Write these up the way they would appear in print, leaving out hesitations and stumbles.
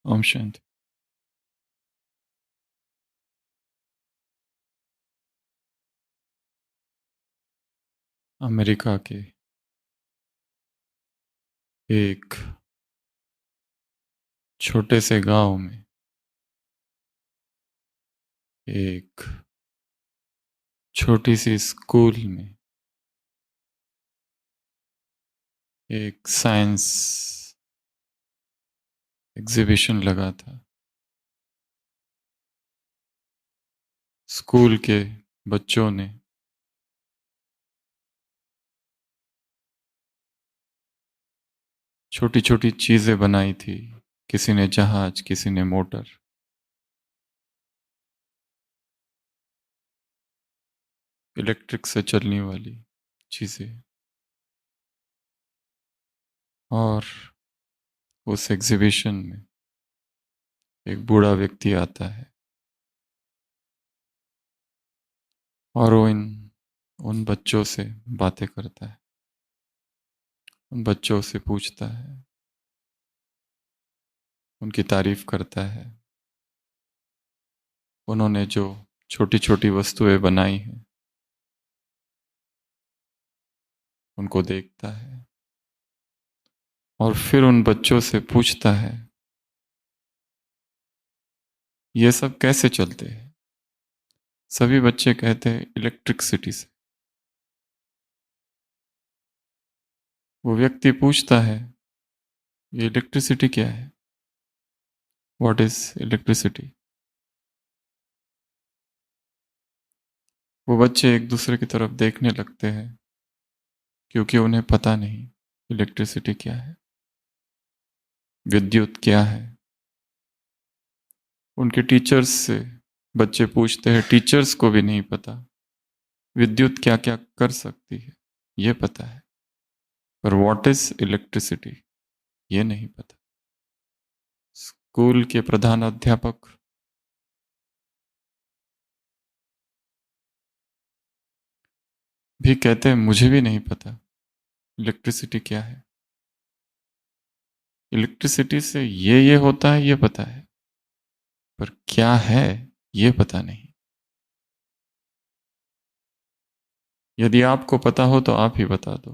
Om Shanti. America के एक छोटे से गांव में एक छोटी सी स्कूल में एक साइंस एग्जीबिशन लगा था। स्कूल के बच्चों ने छोटी छोटी चीजें बनाई थी। किसी ने जहाज, किसी ने मोटर, इलेक्ट्रिक से चलने वाली चीजें। और उस एग्जीबिशन में एक बूढ़ा व्यक्ति आता है और वो इन उन बच्चों से बातें करता है, उन बच्चों से पूछता है, उनकी तारीफ करता है। उन्होंने जो छोटी छोटी वस्तुएं बनाई हैं उनको देखता है और फिर उन बच्चों से पूछता है, ये सब कैसे चलते हैं? सभी बच्चे कहते हैं इलेक्ट्रिसिटी से। वो व्यक्ति पूछता है, ये इलेक्ट्रिसिटी क्या है? What is electricity? वो बच्चे एक दूसरे की तरफ देखने लगते हैं क्योंकि उन्हें पता नहीं इलेक्ट्रिसिटी क्या है, विद्युत क्या है। उनके टीचर्स से बच्चे पूछते हैं, टीचर्स को भी नहीं पता विद्युत क्या क्या कर सकती है, ये पता है, पर व्हाट इज इलेक्ट्रिसिटी ये नहीं पता। स्कूल के प्रधान अध्यापक भी कहते हैं, मुझे भी नहीं पता इलेक्ट्रिसिटी क्या है। इलेक्ट्रिसिटी से ये होता है ये पता है, पर क्या है ये पता नहीं। यदि आपको पता हो तो आप ही बता दो।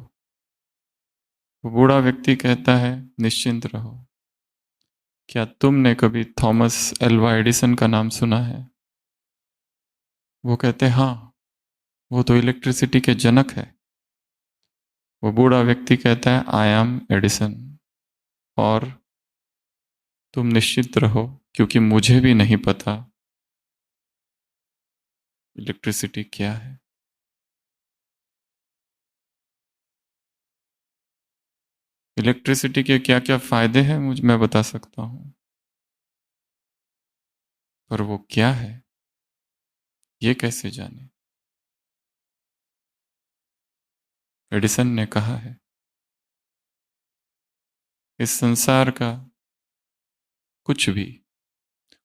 वो बूढ़ा व्यक्ति कहता है, निश्चिंत रहो। क्या तुमने कभी थॉमस एल्वा एडिसन का नाम सुना है? वो कहते हैं, हाँ, वो तो इलेक्ट्रिसिटी के जनक है। वो बूढ़ा व्यक्ति कहता है, आई एम एडिसन, और तुम निश्चित रहो क्योंकि मुझे भी नहीं पता इलेक्ट्रिसिटी क्या है। इलेक्ट्रिसिटी के क्या क्या फायदे हैं मैं बता सकता हूं, पर वो क्या है ये कैसे जाने? एडिसन ने कहा है, इस संसार का कुछ भी,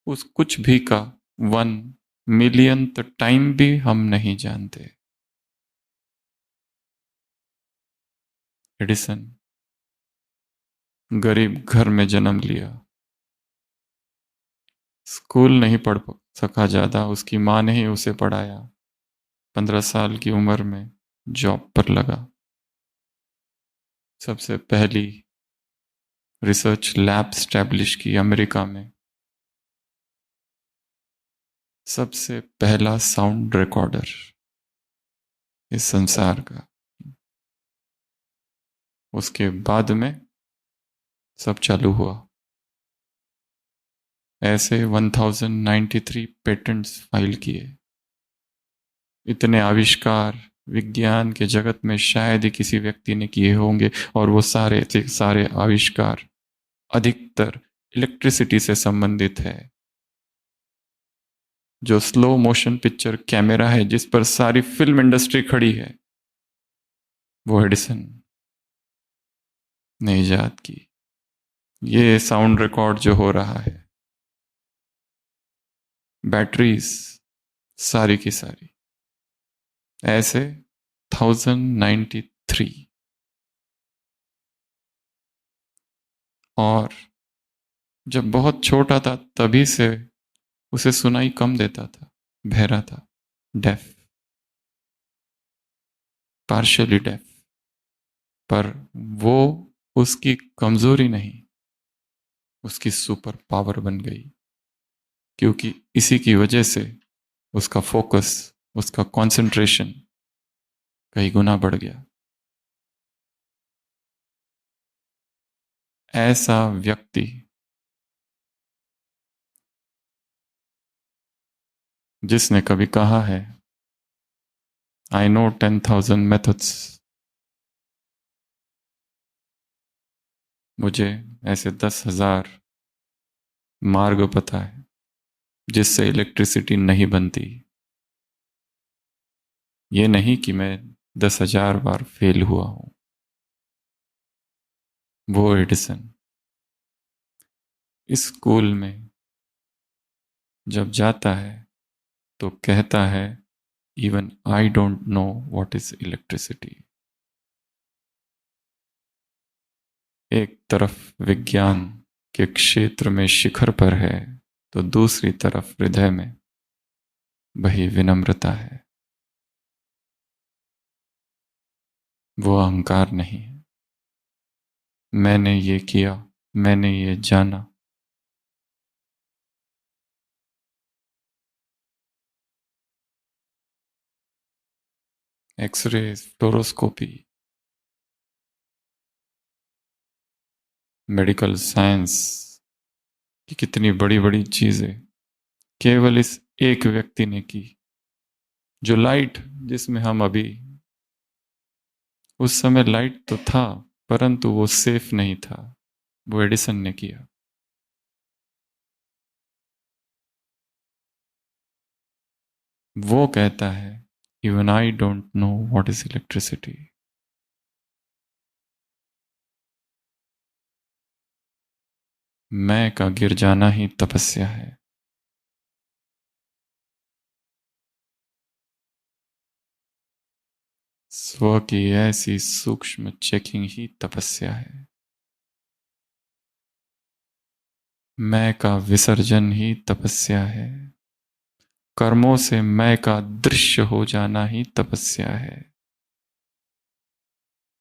उस कुछ भी का 1 मिलियंथ टाइम भी हम नहीं जानते। एडिसन गरीब घर में जन्म लिया, स्कूल नहीं पढ़ सका ज्यादा, उसकी माँ ने ही उसे पढ़ाया। 15 साल की उम्र में जॉब पर लगा, सबसे पहली रिसर्च लैब स्टैब्लिश की अमेरिका में, सबसे पहला साउंड रिकॉर्डर इस संसार का। उसके बाद में सब चालू हुआ। ऐसे 1093 पेटेंट्स फाइल किए। इतने आविष्कार विज्ञान के जगत में शायद ही किसी व्यक्ति ने किए होंगे, और वो सारे के सारे आविष्कार अधिकतर इलेक्ट्रिसिटी से संबंधित है। जो स्लो मोशन पिक्चर कैमरा है जिस पर सारी फिल्म इंडस्ट्री खड़ी है, वो एडिसन ने इजाद की। ये साउंड रिकॉर्ड जो हो रहा है, बैटरीज सारी की सारी, ऐसे 1093। और जब बहुत छोटा था तभी से उसे सुनाई कम देता था, बहरा था, डेफ, पार्शियली डेफ। पर वो उसकी कमजोरी नहीं, उसकी सुपर पावर बन गई, क्योंकि इसी की वजह से उसका फोकस, उसका कंसंट्रेशन कई गुना बढ़ गया। ऐसा व्यक्ति जिसने कभी कहा है, आई नो 10,000 मेथड्स, मुझे ऐसे 10,000 मार्ग पता है जिससे इलेक्ट्रिसिटी नहीं बनती। ये नहीं कि मैं 10,000 बार फेल हुआ हूं। वो एडिसन स्कूल में जब जाता है तो कहता है, even I don't know what is electricity. एक तरफ विज्ञान के क्षेत्र में शिखर पर है, तो दूसरी तरफ हृदय में वही विनम्रता है। वो अहंकार नहीं है, मैंने ये किया, मैंने ये जाना। एक्सरे, फ्लोरोस्कोपी, मेडिकल साइंस की कितनी बड़ी बड़ी चीजें केवल इस एक व्यक्ति ने की। जो लाइट, जिसमें हम अभी, उस समय लाइट तो था परंतु वो सेफ नहीं था, वो एडिसन ने किया। वो कहता है, even I don't know what is electricity. मैं का गिर जाना ही तपस्या है। स्व की ऐसी सूक्ष्म चेकिंग ही तपस्या है। मैं का विसर्जन ही तपस्या है। कर्मों से मैं का दृश्य हो जाना ही तपस्या है।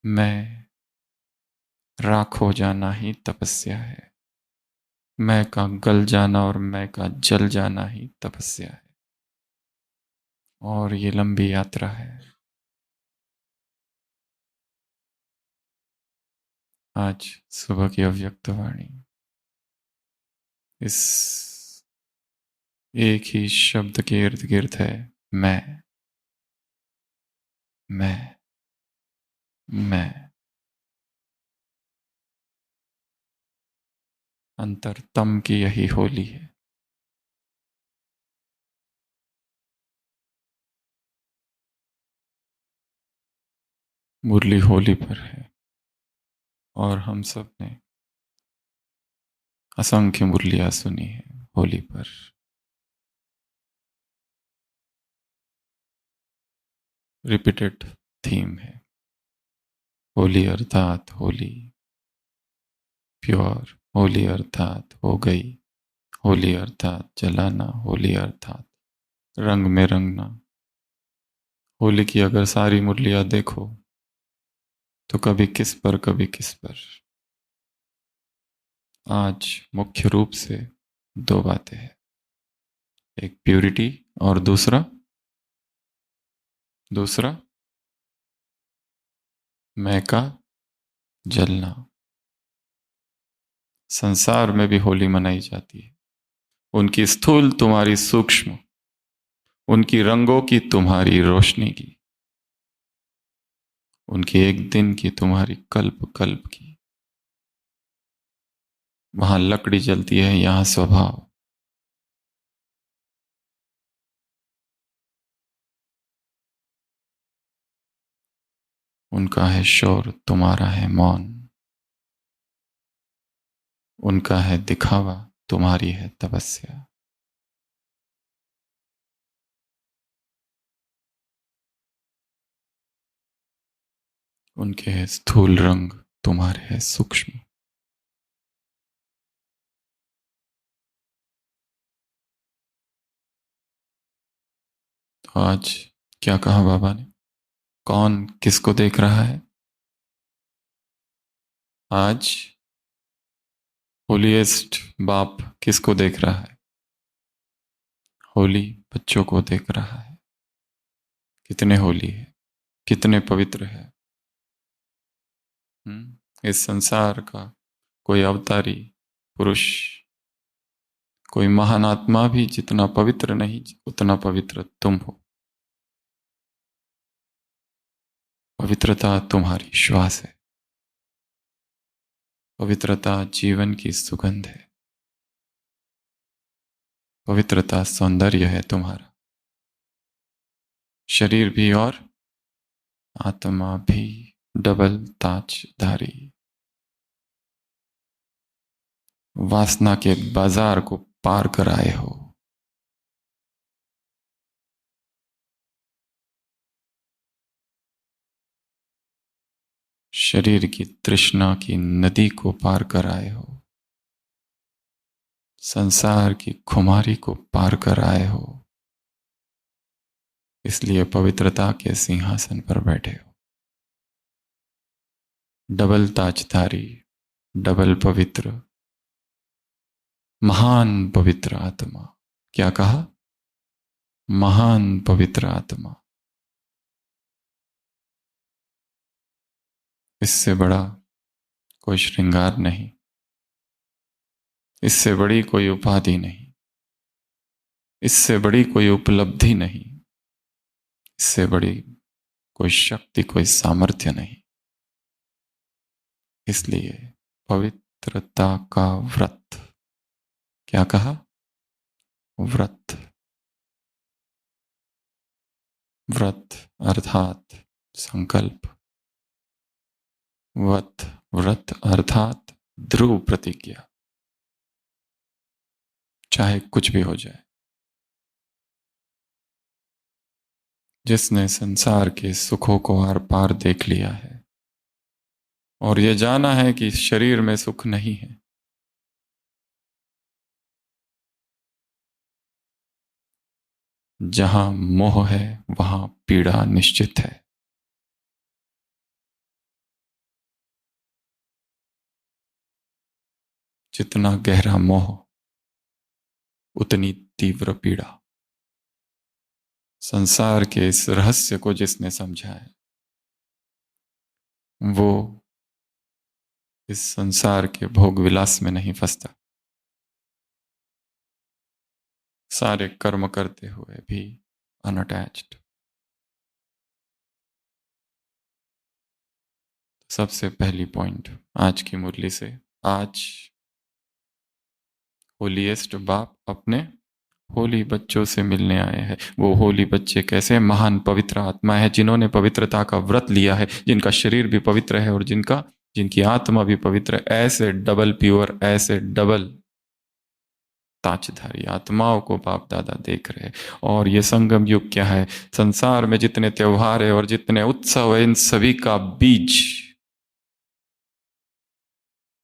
मैं राख हो जाना ही तपस्या है। मैं का गल जाना और मैं का जल जाना ही तपस्या है। और ये लंबी यात्रा है। आज सुबह की अव्यक्त वाणी इस एक ही शब्द के इर्द गिर्द है, मैं, मैं, मैं। अंतरतम की यही होली है। मुरली होली पर है और हम सब ने असंख्य मुरलियां सुनी है होली पर। रिपीटेड थीम है, होली अर्थात होली, प्योर, होली अर्थात हो गई, होली अर्थात जलाना, होली अर्थात रंग में रंगना। होली की अगर सारी मुरलियां देखो तो कभी किस पर कभी किस पर। आज मुख्य रूप से दो बातें हैं, एक प्यूरिटी और दूसरा दूसरा मैं का जलना। संसार में भी होली मनाई जाती है, उनकी स्थूल तुम्हारी सूक्ष्म, उनकी रंगों की तुम्हारी रोशनी की, उनकी एक दिन की तुम्हारी कल्प कल्प की। वहां लकड़ी जलती है, यहां स्वभाव। उनका है शोर, तुम्हारा है मौन। उनका है दिखावा, तुम्हारी है तपस्या। उनके है स्थूल रंग, तुम्हारे है सूक्ष्म। आज क्या कहा बाबा ने? कौन किसको देख रहा है? आज होलीएस्ट बाप किसको देख रहा है? होली बच्चों को देख रहा है। कितने होली है, कितने पवित्र है। इस संसार का कोई अवतारी पुरुष, कोई महान आत्मा भी जितना पवित्र नहीं, उतना पवित्र तुम हो। पवित्रता तुम्हारी श्वास है। पवित्रता जीवन की सुगंध है। पवित्रता सौंदर्य है तुम्हारा। शरीर भी और आत्मा भी डबल ताजधारी। वासना के बाजार को पार कर आए हो। शरीर की तृष्णा की नदी को पार कर आए हो। संसार की खुमारी को पार कर आए हो। इसलिए पवित्रता के सिंहासन पर बैठे हो। डबल ताजधारी, डबल पवित्र, महान पवित्र आत्मा। क्या कहा? महान पवित्र आत्मा। इससे बड़ा कोई श्रृंगार नहीं, इससे बड़ी कोई उपाधि नहीं, इससे बड़ी कोई उपलब्धि नहीं, इससे बड़ी कोई शक्ति, कोई सामर्थ्य नहीं। इसलिए पवित्रता का व्रत। क्या कहा? व्रत। व्रत अर्थात संकल्प। व्रत अर्थात ध्रुव प्रतिज्ञा। चाहे कुछ भी हो जाए। जिसने संसार के सुखों को आर पार देख लिया है और ये जाना है कि शरीर में सुख नहीं है, जहां मोह है वहां पीड़ा निश्चित है। जितना गहरा मोह उतनी तीव्र पीड़ा। संसार के इस रहस्य को जिसने समझा है वो इस संसार के भोग विलास में नहीं फंसता। सारे कर्म करते हुए भी अनअटैच्ड। सबसे पहली पॉइंट आज की मुरली से, आज होलीएस्ट बाप अपने होली बच्चों से मिलने आए हैं। वो होली बच्चे कैसे? महान पवित्र आत्मा है, जिन्होंने पवित्रता का व्रत लिया है, जिनका शरीर भी पवित्र है और जिनकी आत्मा भी पवित्र है। ऐसे डबल प्योर, ऐसे डबल ताजधारी आत्माओं को बाप दादा देख रहे हैं। और ये संगम युग क्या है? संसार में जितने त्योहार है और जितने उत्सव है, इन सभी का बीज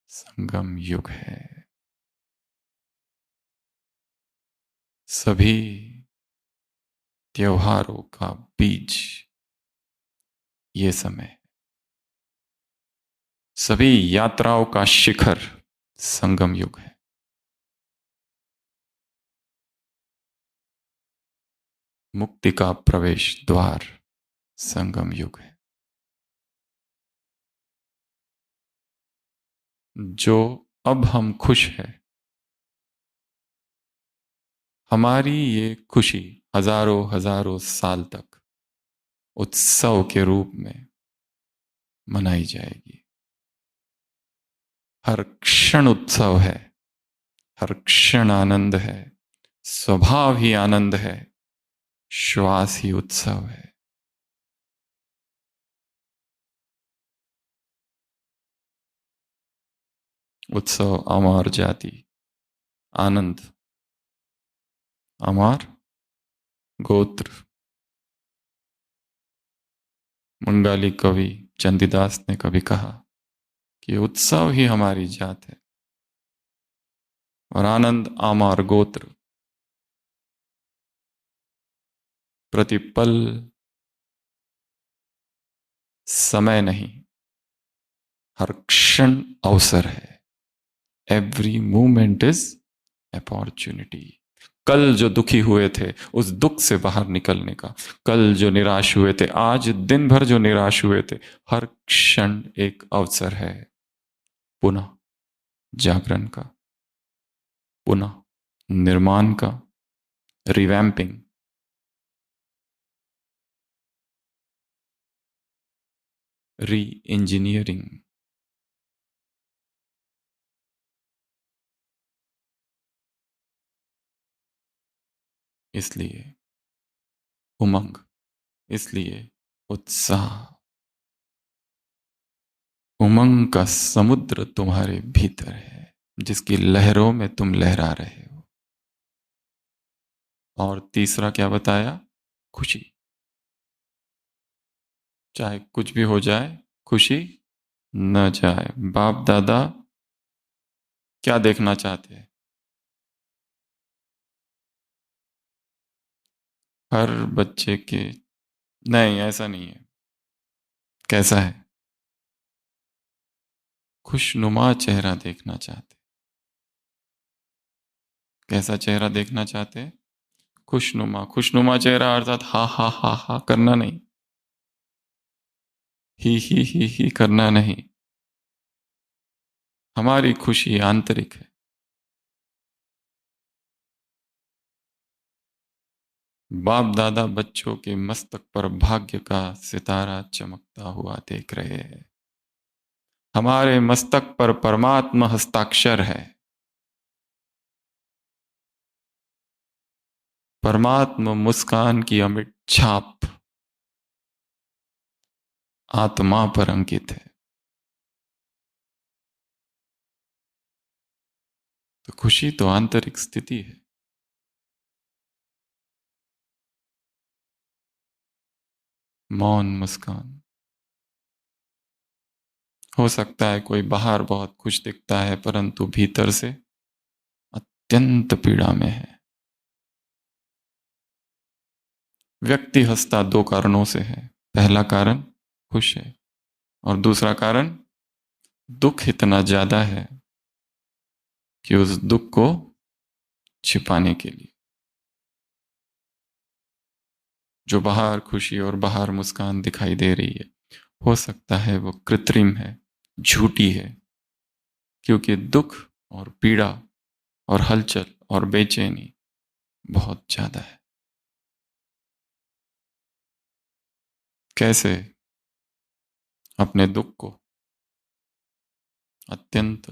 संगम युग है। सभी त्योहारों का बीज ये समय। सभी यात्राओं का शिखर संगम युग है। मुक्ति का प्रवेश द्वार संगम युग है। जो अब हम खुश हैं, हमारी ये खुशी हजारों हजारों साल तक उत्सव के रूप में मनाई जाएगी। हर क्षण उत्सव है, हर क्षण आनंद है, स्वभाव ही आनंद है, श्वास ही उत्सव है। उत्सव अमर जाति, आनंद अमर गोत्र। बंगाली कवि चंडीदास ने कभी कहा कि उत्सव ही हमारी जात है और आनंद अमर गोत्र। प्रतिपल समय नहीं, हर क्षण अवसर है। Every moment is opportunity. कल जो दुखी हुए थे उस दुख से बाहर निकलने का, कल जो निराश हुए थे, आज दिन भर जो निराश हुए थे, हर क्षण एक अवसर है पुनः जागरण का, पुनः निर्माण का, रिवैम्पिंग, री इंजीनियरिंग। इसलिए उमंग, इसलिए उत्साह, उमंग का समुद्र तुम्हारे भीतर है, जिसकी लहरों में तुम लहरा रहे हो। और तीसरा क्या बताया? खुशी। चाहे कुछ भी हो जाए, खुशी न जाए। बाप दादा क्या देखना चाहते हैं? हर बच्चे के, नहीं ऐसा नहीं है। कैसा है? खुशनुमा चेहरा देखना चाहते। कैसा चेहरा देखना चाहते? खुशनुमा। खुशनुमा चेहरा अर्थात हा हा हा हा करना नहीं, ही करना नहीं। हमारी खुशी आंतरिक है। बाप दादा बच्चों के मस्तक पर भाग्य का सितारा चमकता हुआ देख रहे हैं। हमारे मस्तक पर परमात्मा हस्ताक्षर है। परमात्मा मुस्कान की अमिट छाप आत्मा पर अंकित है। तो खुशी तो आंतरिक स्थिति है। मौन मुस्कान। हो सकता है कोई बाहर बहुत खुश दिखता है परंतु भीतर से अत्यंत पीड़ा में है। व्यक्ति हंसता दो कारणों से है। पहला कारण खुश है और दूसरा कारण दुख इतना ज्यादा है कि उस दुख को छिपाने के लिए। जो बाहर खुशी और बाहर मुस्कान दिखाई दे रही है, हो सकता है वो कृत्रिम है, झूठी है, क्योंकि दुख और पीड़ा और हलचल और बेचैनी बहुत ज्यादा है। कैसे अपने दुख को अत्यंत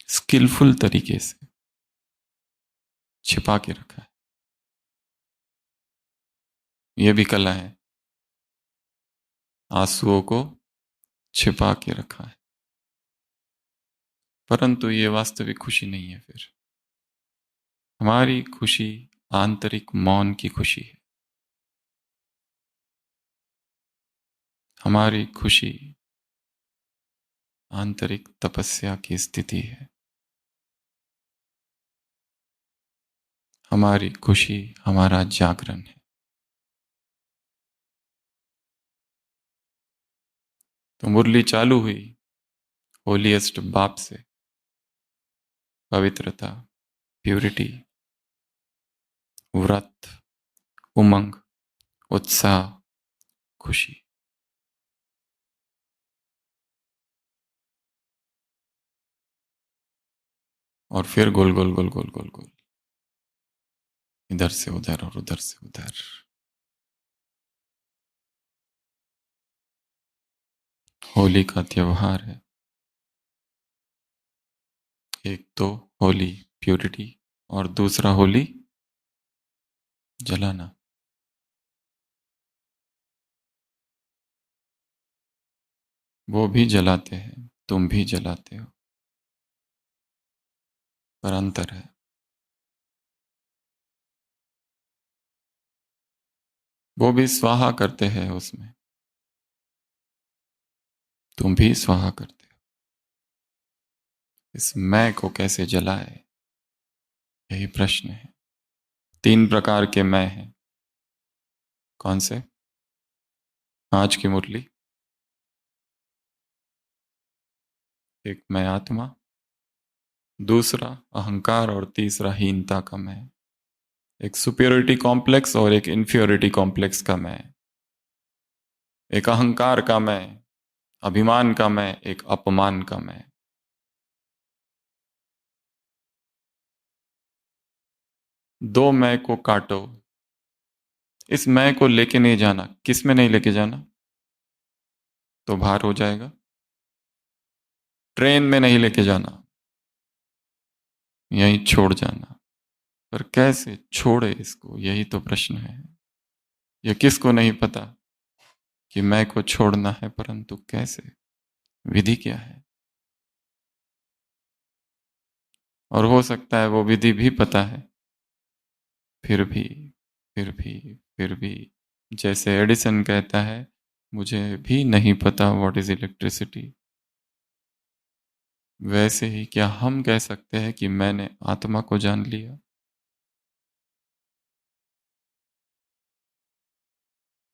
स्किलफुल तरीके से छिपा के रखा है, यह भी कला है। आंसुओं को छिपा के रखा है, परंतु ये वास्तविक खुशी नहीं है। फिर हमारी खुशी आंतरिक मौन की खुशी है। हमारी खुशी आंतरिक तपस्या की स्थिति है। हमारी खुशी हमारा जागरण है। तो मुरली चालू हुई होलीएस्ट बाप से। पवित्रता, प्यूरिटी, व्रत, उमंग, उत्साह, खुशी। और फिर गोल गोल गोल गोल गोल गोल, इधर से उधर और उधर से उधर। होली का त्योहार है। एक तो होली प्यूरिटी और दूसरा होली जलाना। वो भी जलाते हैं, तुम भी जलाते हो, पर अंतर है। वो भी स्वाहा करते हैं उसमें, तुम भी स्वाहा करते हो। इस मैं को कैसे जलाए, यही प्रश्न है। तीन प्रकार के मैं हैं। कौन से? आज की मुरली। एक मैं आत्मा, दूसरा अहंकार और तीसरा हीनता का मैं। एक सुपीरियोरिटी कॉम्प्लेक्स और एक इंफीरियोरिटी कॉम्प्लेक्स का मैं। एक अहंकार का मैं, अभिमान का मैं, एक अपमान का मैं। दो मैं को काटो। इस मैं को लेके नहीं जाना। किस में नहीं लेके जाना? तो भार हो जाएगा। ट्रेन में नहीं लेके जाना, यहीं छोड़ जाना। पर कैसे छोड़े इसको, यही तो प्रश्न है। यह किसको नहीं पता कि मैं को छोड़ना है, परंतु कैसे, विधि क्या है? और हो सकता है वो विधि भी पता है, फिर भी फिर भी फिर भी जैसे एडिसन कहता है, मुझे भी नहीं पता व्हाट इज इलेक्ट्रिसिटी, वैसे ही क्या हम कह सकते हैं कि मैंने आत्मा को जान लिया?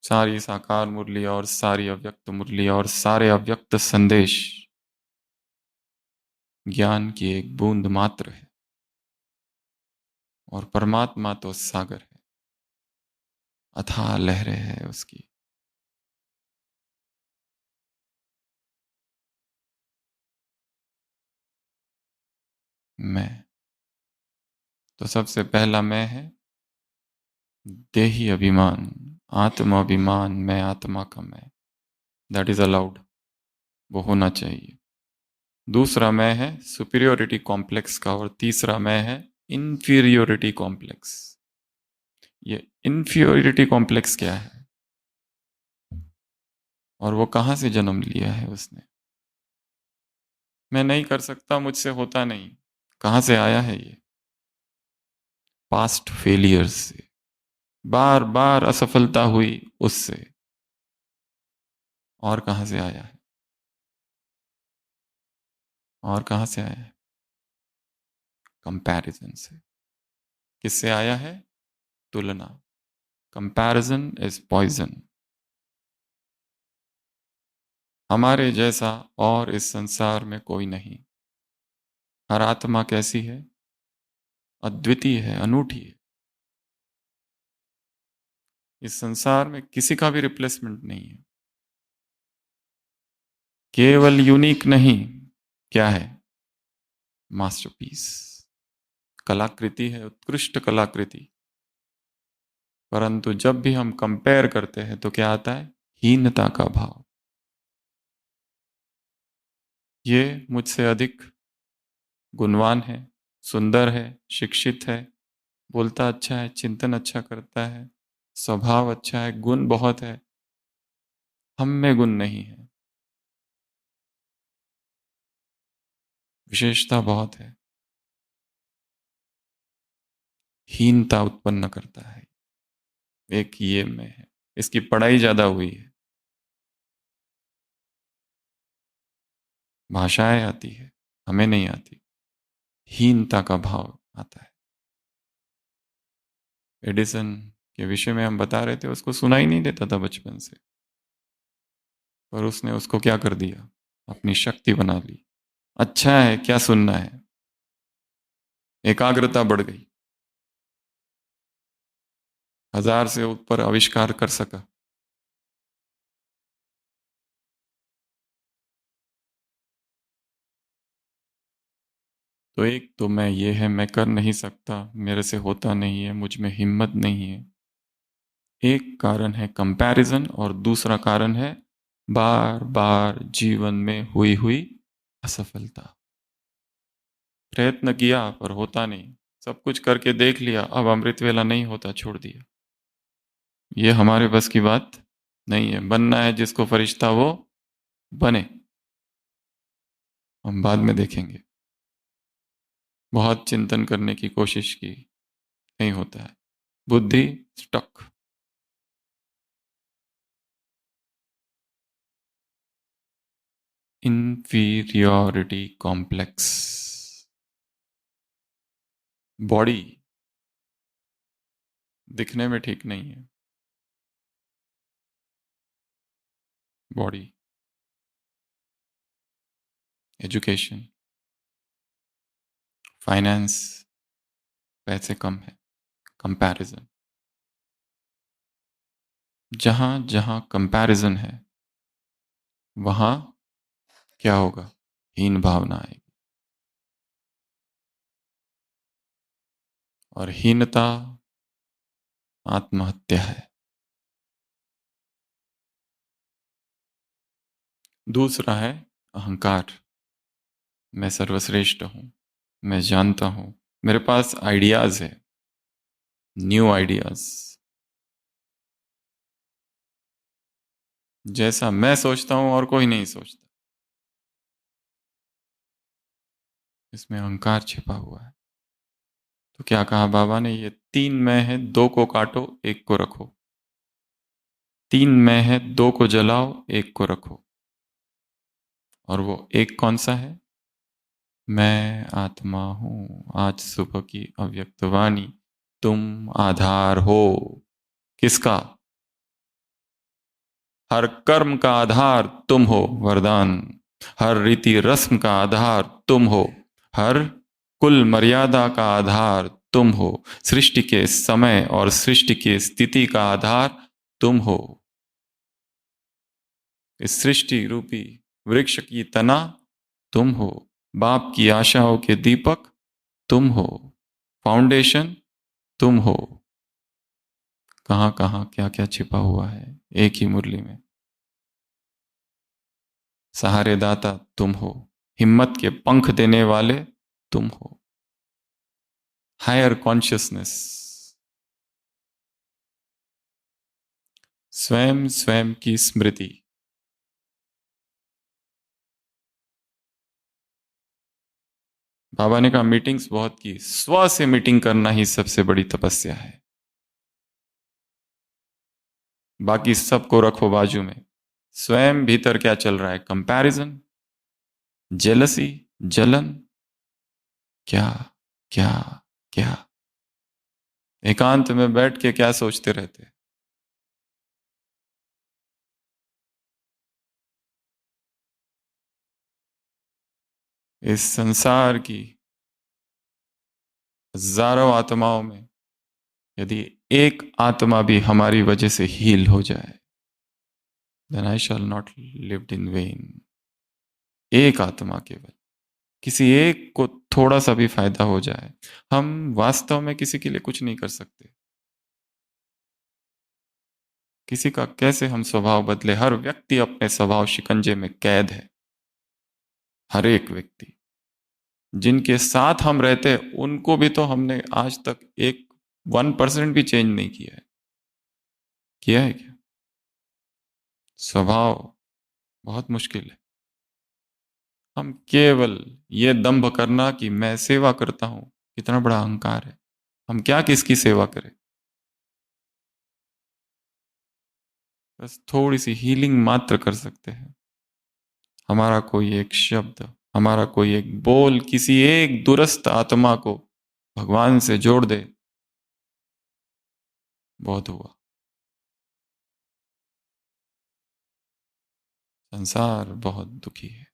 सारी साकार मुरली और सारी अव्यक्त मुरली और सारे अव्यक्त संदेश ज्ञान की एक बूंद मात्र है। और परमात्मा तो सागर है, अथाह लहरें है उसकी। मैं, तो सबसे पहला मैं है देही अभिमान, आत्म अभिमान, मैं आत्मा का मैं। दैट इज अलाउड, वो होना चाहिए। दूसरा मैं है सुपीरियोरिटी कॉम्प्लेक्स का, और तीसरा मैं है इंफीरियोरिटी कॉम्प्लेक्स। ये इंफीरियोरिटी कॉम्प्लेक्स क्या है और वो कहाँ से जन्म लिया है उसने? मैं नहीं कर सकता, मुझसे होता नहीं, कहाँ से आया है ये? पास्ट फेलियर्स से, बार बार असफलता हुई उससे। और कहाँ से आया है? और कहाँ से आया है? कंपैरिजन से। किससे आया है? तुलना। Comparison is poison. हमारे जैसा और इस संसार में कोई नहीं। हर आत्मा कैसी है? अद्वितीय है, अनूठी है। इस संसार में किसी का भी रिप्लेसमेंट नहीं है। केवल यूनिक नहीं, क्या है? मास्टरपीस। कलाकृति है, उत्कृष्ट कलाकृति। परंतु जब भी हम कंपेयर करते हैं तो क्या आता है? हीनता का भाव। ये मुझसे अधिक गुणवान है, सुंदर है, शिक्षित है, बोलता अच्छा है, चिंतन अच्छा करता है, स्वभाव अच्छा है, गुण बहुत है। हम में गुण नहीं है, विशेषता बहुत है। हीनता उत्पन्न करता है। एक ये में है, इसकी पढ़ाई ज्यादा हुई है, भाषाएं आती है, हमें नहीं आती। हीनता का भाव आता है। एडिसन के विषय में हम बता रहे थे, उसको सुना ही नहीं देता था बचपन से, पर उसने उसको क्या कर दिया? अपनी शक्ति बना ली। अच्छा है, क्या सुनना है? एकाग्रता बढ़ गई, 1000 से ऊपर आविष्कार कर सका। तो एक तो मैं ये है, मैं कर नहीं सकता, मेरे से होता नहीं है, मुझ में हिम्मत नहीं है। एक कारण है कंपैरिजन और दूसरा कारण है बार बार जीवन में हुई हुई असफलता। प्रयत्न किया पर होता नहीं, सब कुछ करके देख लिया, अब अमृत वेला नहीं होता, छोड़ दिया। ये हमारे बस की बात नहीं है। बनना है जिसको फरिश्ता वो बने, हम बाद में देखेंगे। बहुत चिंतन करने की कोशिश की, नहीं होता है, बुद्धि स्टक। Inferiority complex. बॉडी दिखने में ठीक नहीं है। बॉडी, एजुकेशन, फाइनेंस, पैसे कम है, कंपैरिजन। जहां जहां कंपैरिजन है वहां क्या होगा? हीन भावना आएगी। और हीनता आत्महत्या है। दूसरा है अहंकार। मैं सर्वश्रेष्ठ हूं, मैं जानता हूं, मेरे पास आइडियाज है, न्यू आइडियाज। जैसा मैं सोचता हूं और कोई नहीं सोचता। इसमें अहंकार छिपा हुआ है। तो क्या कहा बाबा ने? ये तीन मैं है, दो को काटो, एक को रखो। तीन मैं है, दो को जलाओ, एक को रखो। और वो एक कौन सा है? मैं आत्मा हूं, आज सुबह की अव्यक्त वाणी। तुम आधार हो। किसका? हर कर्म का आधार तुम हो, वरदान। हर रीति रस्म का आधार तुम हो। हर कुल मर्यादा का आधार तुम हो। सृष्टि के समय और सृष्टि की स्थिति का आधार तुम हो। इस सृष्टि रूपी वृक्ष की तना तुम हो। बाप की आशाओं के दीपक तुम हो। फाउंडेशन तुम हो। कहां कहां क्या क्या छिपा हुआ है एक ही मुरली में। सहारे दाता तुम हो। हिम्मत के पंख देने वाले तुम हो। Higher consciousness. स्वयं स्वयं की स्मृति। बाबा ने कहा मीटिंग्स बहुत की, स्व से मीटिंग करना ही सबसे बड़ी तपस्या है। बाकी सबको रखो बाजू में। स्वयं भीतर क्या चल रहा है? कंपैरिजन, जेलसी, जलन। क्या क्या क्या? एकांत में बैठ के क्या सोचते रहते? इस संसार की हजारों आत्माओं में यदि एक आत्मा भी हमारी वजह से हील हो जाए, then I shall not lived in vain. एक आत्मा केवल, किसी एक को थोड़ा सा भी फायदा हो जाए, हम वास्तव में किसी के लिए कुछ नहीं कर सकते। किसी का कैसे हम स्वभाव बदले? हर व्यक्ति अपने स्वभाव शिकंजे में कैद है। हर एक व्यक्ति जिनके साथ हम रहते हैं उनको भी तो हमने आज तक एक 1% भी चेंज नहीं किया है। किया है क्या? स्वभाव बहुत मुश्किल है। हम केवल ये दंभ करना कि मैं सेवा करता हूं, कितना बड़ा अहंकार है। हम क्या किसकी सेवा करें? बस थोड़ी सी हीलिंग मात्र कर सकते हैं। हमारा कोई एक शब्द, हमारा कोई एक बोल किसी एक दुरस्त आत्मा को भगवान से जोड़ दे, बहुत हुआ। संसार बहुत दुखी है।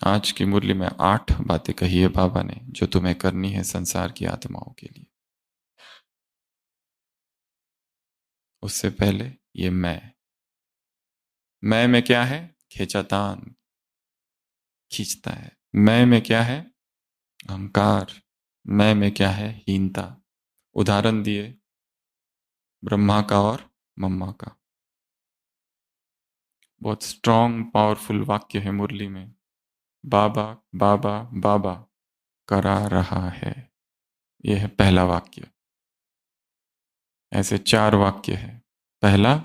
आज की मुरली में 8 बातें कही है बाबा ने जो तुम्हें करनी है संसार की आत्माओं के लिए। उससे पहले ये मैं में क्या है? खींचातान, खींचता है। मैं में क्या है? अहंकार। मैं में क्या है? हीनता। उदाहरण दिए ब्रह्मा का और मम्मा का। बहुत स्ट्रॉन्ग पावरफुल वाक्य है मुरली में। बाबा बाबा बाबा करा रहा है। यह है पहला वाक्य। ऐसे 4 वाक्य है। पहला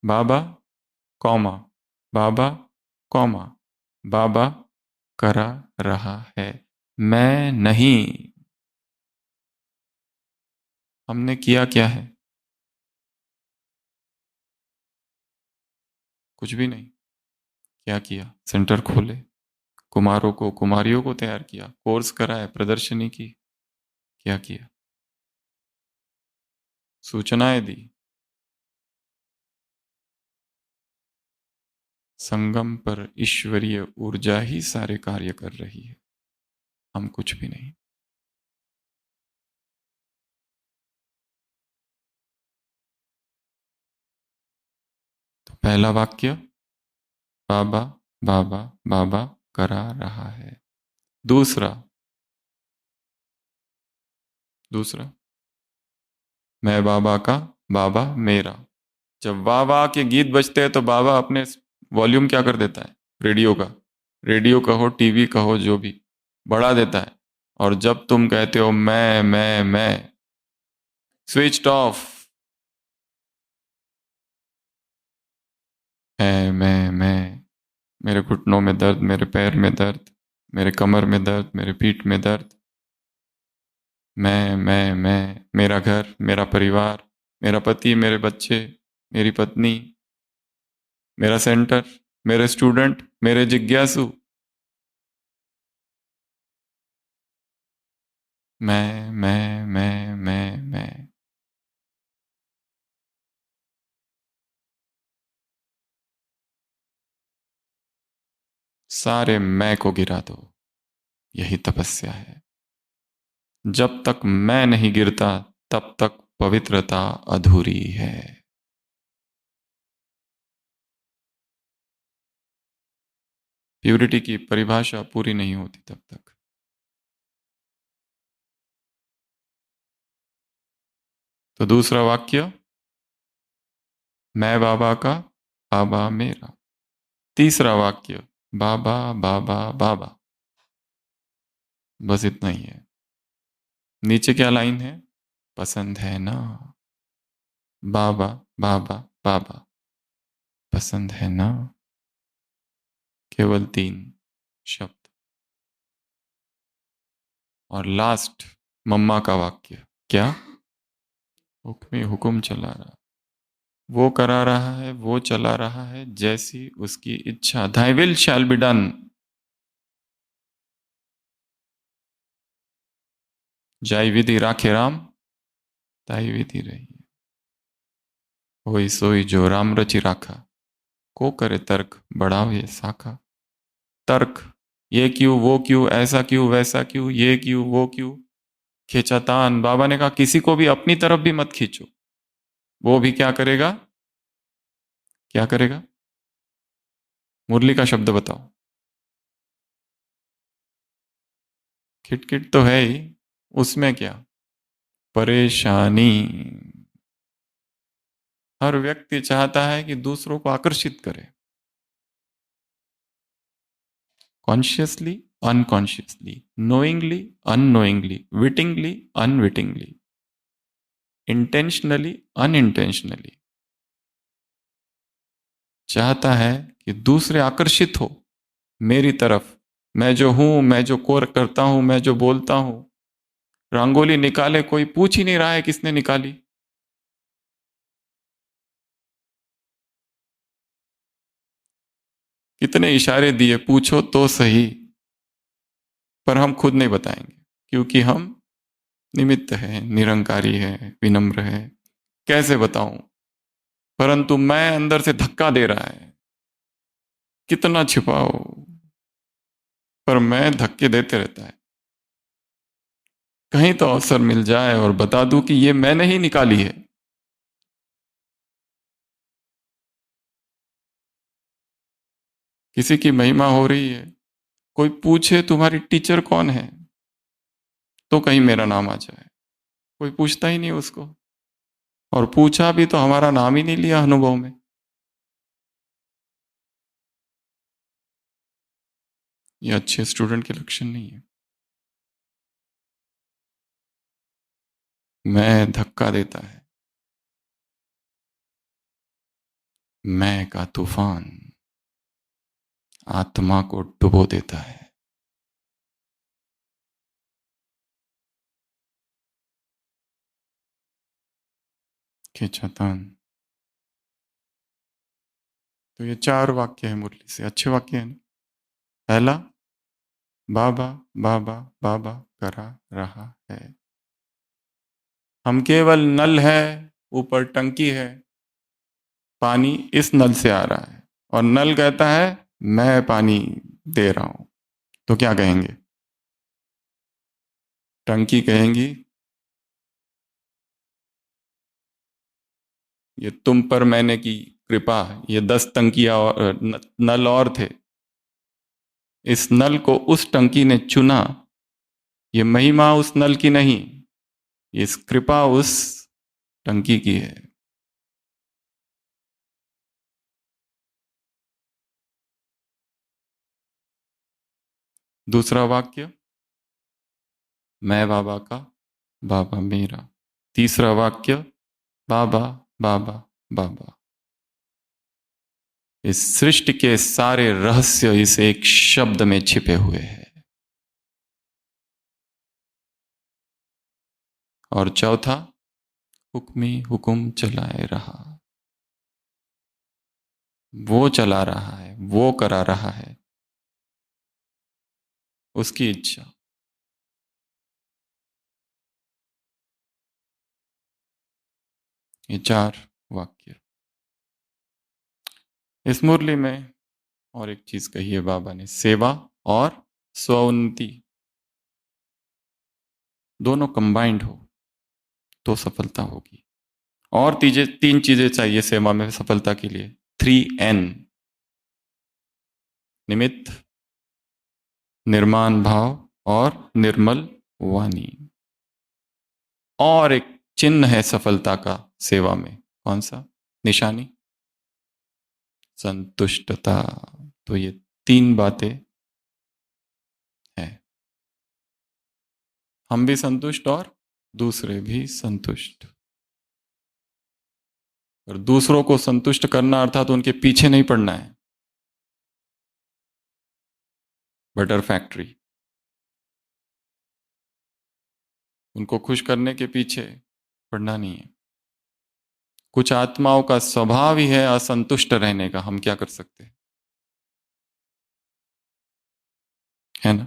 बाबा कौमा, बाबा कौमा, बाबा करा रहा है। मैं नहीं। हमने किया क्या है? कुछ भी नहीं। क्या किया? सेंटर खोले, कुमारों को कुमारियों को तैयार किया, कोर्स कराए, प्रदर्शनी की। क्या किया? सूचनाएं दी। संगम पर ईश्वरीय ऊर्जा ही सारे कार्य कर रही है, हम कुछ भी नहीं। तो पहला वाक्य, बाबा बाबा बाबा करा रहा है। दूसरा, दूसरा, मैं बाबा का, बाबा मेरा। जब वाह वाह के गीत बजते हैं तो बाबा अपने वॉल्यूम क्या कर देता है? रेडियो का, रेडियो कहो टीवी कहो जो भी, बढ़ा देता है। और जब तुम कहते हो मैं, स्विच ऑफ। मैं, मेरे घुटनों में दर्द, मेरे पैर में दर्द, मेरे कमर में दर्द, मेरे पीठ में दर्द। मैं, मेरा घर, मेरा परिवार, मेरा पति, मेरे बच्चे, मेरी पत्नी, मेरा सेंटर, मेरे स्टूडेंट, मेरे जिज्ञासु। मैं। सारे मैं को गिरा दो, यही तपस्या है। जब तक मैं नहीं गिरता तब तक पवित्रता अधूरी है। प्यूरिटी की परिभाषा पूरी नहीं होती तब तक। तो दूसरा वाक्य, मैं बाबा का, बाबा मेरा। तीसरा वाक्य, बाबा बाबा बाबा। बस इतना ही है। नीचे क्या लाइन है? पसंद है ना? बाबा बाबा बाबा, पसंद है ना? केवल 3 शब्द। और लास्ट, मम्मा का वाक्य क्या? हुक्म हुक्म चला रहा, वो करा रहा है, वो चला रहा है जैसी उसकी इच्छा। Thy will shall be done। जाई विधि राखे राम, ताई विधि रही। होई सोई जो राम रचि राखा, को करे तर्क बढ़ावे साखा। तर्क, ये क्यों वो क्यों, ऐसा क्यों वैसा क्यों, ये क्यों वो क्यों। खींचातान, बाबा ने कहा किसी को भी अपनी तरफ भी मत खींचो। वो भी क्या करेगा? क्या करेगा? मुरली का शब्द बताओ। खिटखिट तो है ही, उसमें क्या? परेशानी। हर व्यक्ति चाहता है कि दूसरों को आकर्षित करे, consciously, unconsciously, knowingly, unknowingly, wittingly, unwittingly, intentionally, unintentionally. चाहता है कि दूसरे आकर्षित हो मेरी तरफ। मैं जो हूं, मैं जो कोर करता हूं, मैं जो बोलता हूं। रंगोली निकाले, कोई पूछ ही नहीं रहा है किसने निकाली। कितने इशारे दिए, पूछो तो सही। पर हम खुद नहीं बताएंगे, क्योंकि हम निमित्त है, निरंकारी है, विनम्र है। कैसे बताऊं? परंतु मैं अंदर से धक्का दे रहा है। कितना छिपाओ, पर मैं धक्के देते रहता है। कहीं तो अवसर मिल जाए और बता दूं कि ये मैंने ही निकाली है। किसी की महिमा हो रही है, कोई पूछे तुम्हारी टीचर कौन है, तो कहीं मेरा नाम आ जाए। कोई पूछता ही नहीं उसको, और पूछा भी तो हमारा नाम ही नहीं लिया अनुभव में। ये अच्छे स्टूडेंट के लक्षण नहीं है। मैं धक्का देता है, मैं का तूफान आत्मा को डुबो देता है। खिंचातान। तो ये 4 वाक्य है मुरली से, अच्छे वाक्य हैं। पहला, बाबा बाबा बाबा करा रहा है। हम केवल नल है, ऊपर टंकी है, पानी इस नल से आ रहा है और नल कहता है मैं पानी दे रहा हूं, तो क्या कहेंगे? टंकी कहेंगी ये तुम पर मैंने की कृपा, ये 10 टंकियां और नल और थे, इस नल को उस टंकी ने चुना, ये महिमा उस नल की नहीं, इस कृपा उस टंकी की है। दूसरा वाक्य, मैं बाबा का, बाबा मेरा। तीसरा वाक्य, बाबा बाबा बाबा। इस सृष्टि के सारे रहस्य इस एक शब्द में छिपे हुए हैं। और चौथा, हुक्मी हुकुम चलाए रहा, वो चला रहा है, वो करा रहा है, उसकी इच्छा। ये 4 वाक्य। इस मुरली में और एक चीज कही है बाबा ने, सेवा और स्वोन्नति दोनों कंबाइंड हो तो सफलता होगी। और तीन चीजें चाहिए सेवा में सफलता के लिए, 3N: निमित्त, निर्माण भाव और निर्मल वाणी। और एक चिन्ह है सफलता का सेवा में, कौन सा? निशानी, संतुष्टता। तो ये 3 बातें हैं, हम भी संतुष्ट और दूसरे भी संतुष्ट। और दूसरों को संतुष्ट करना अर्थात उनके पीछे नहीं पड़ना है, बटर फैक्ट्री, उनको खुश करने के पीछे पड़ना नहीं है। कुछ आत्माओं का स्वभाव ही है असंतुष्ट रहने का, हम क्या कर सकते हैं, है ना?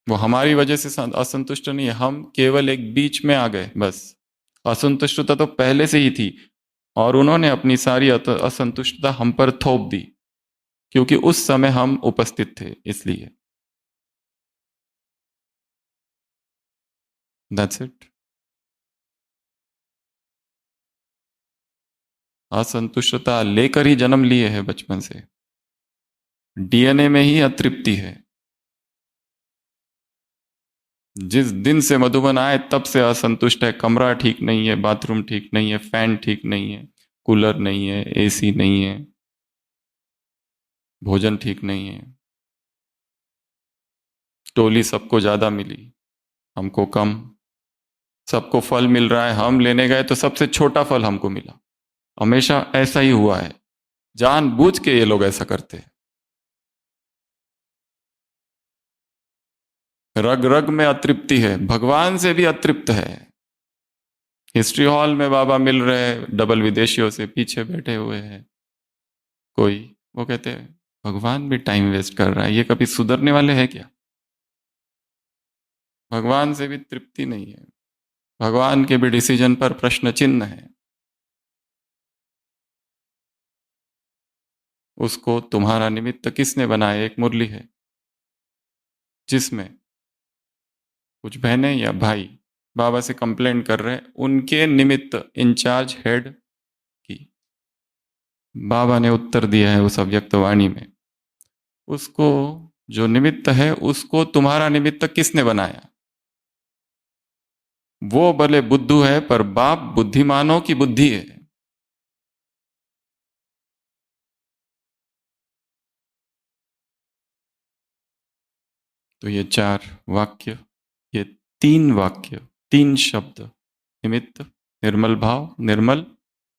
वो हमारी वजह से असंतुष्ट नहीं है, हम केवल एक बीच में आ गए बस। असंतुष्टता तो पहले से ही थी और उन्होंने अपनी सारी असंतुष्टता हम पर थोप दी, क्योंकि उस समय हम उपस्थित थे, इसलिए। That's it. असंतुष्टता लेकर ही जन्म लिए है बचपन से, डीएनए में ही अतृप्ति है। जिस दिन से मधुबन आए तब से असंतुष्ट है, कमरा ठीक नहीं है, बाथरूम ठीक नहीं है, फैन ठीक नहीं है, कूलर नहीं है, एसी नहीं है, भोजन ठीक नहीं है, टोली सबको ज्यादा मिली, हमको कम, सबको फल मिल रहा है, हम लेने गए तो सबसे छोटा फल हमको मिला। हमेशा ऐसा ही हुआ है, जानबूझ के ये लोग ऐसा करते हैं। रग रग में अतृप्ति है, भगवान से भी अतृप्त है। हिस्ट्री हॉल में बाबा मिल रहे हैं डबल विदेशियों से, पीछे बैठे हुए हैं कोई, वो कहते हैं भगवान भी टाइम वेस्ट कर रहा है, ये कभी सुधरने वाले हैं क्या? भगवान से भी तृप्ति नहीं है, भगवान के भी डिसीजन पर प्रश्न चिन्ह है। उसको तुम्हारा निमित्त किसने बनाया? एक मुरली है जिसमें कुछ बहनें या भाई बाबा से कंप्लेंट कर रहे हैं उनके निमित्त इंचार्ज हेड की। बाबा ने उत्तर दिया है उस अव्यक्त वाणी में, उसको जो निमित्त है उसको तुम्हारा निमित्त किसने बनाया? वो भले बुद्धू है पर बाप बुद्धिमानों की बुद्धि है। तो ये 4 वाक्य, ये 3 वाक्य, 3 शब्द, निमित्त, निर्मल भाव, निर्मल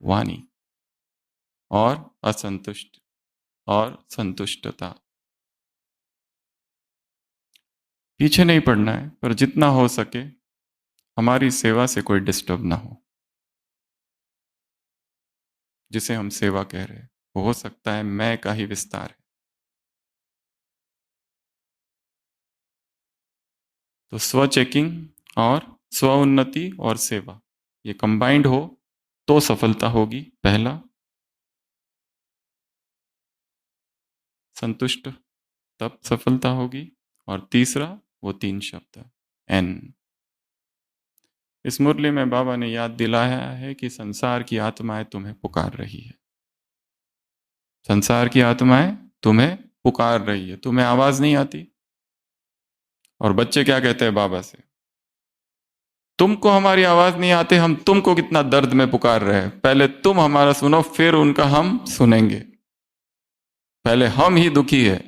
वाणी और असंतुष्ट और संतुष्टता। पीछे नहीं पड़ना है, पर जितना हो सके हमारी सेवा से कोई डिस्टर्ब ना हो। जिसे हम सेवा कह रहे हैं वो हो सकता है मैं का ही विस्तार है। तो स्व चेकिंग और स्व उन्नति और सेवा, ये कंबाइंड हो तो सफलता होगी। पहला, संतुष्ट, तब सफलता होगी। और तीसरा, वो 3 शब्द एन। इस मुरली में बाबा ने याद दिलाया है कि संसार की आत्माएं तुम्हें पुकार रही है। संसार की आत्माएं तुम्हें पुकार रही है, तुम्हें आवाज नहीं आती। और बच्चे क्या कहते हैं बाबा से, तुमको हमारी आवाज नहीं आती, हम तुमको कितना दर्द में पुकार रहे हैं, पहले तुम हमारा सुनो फिर उनका हम सुनेंगे। पहले हम ही दुखी है।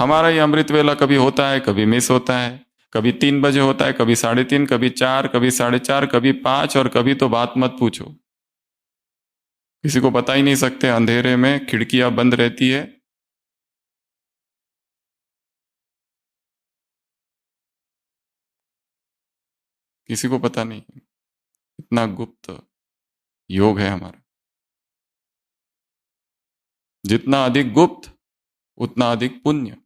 हमारा ये अमृत वेला कभी होता है, कभी मिस होता है, कभी 3 बजे होता है, कभी 3:30, कभी 4, कभी 4:30, कभी 5, और कभी तो बात मत पूछो, किसी को बता ही नहीं सकते। अंधेरे में खिड़कियां बंद रहती है, किसी को पता नहीं। इतना गुप्त योग है हमारा। जितना अधिक गुप्त उतना अधिक पुण्य।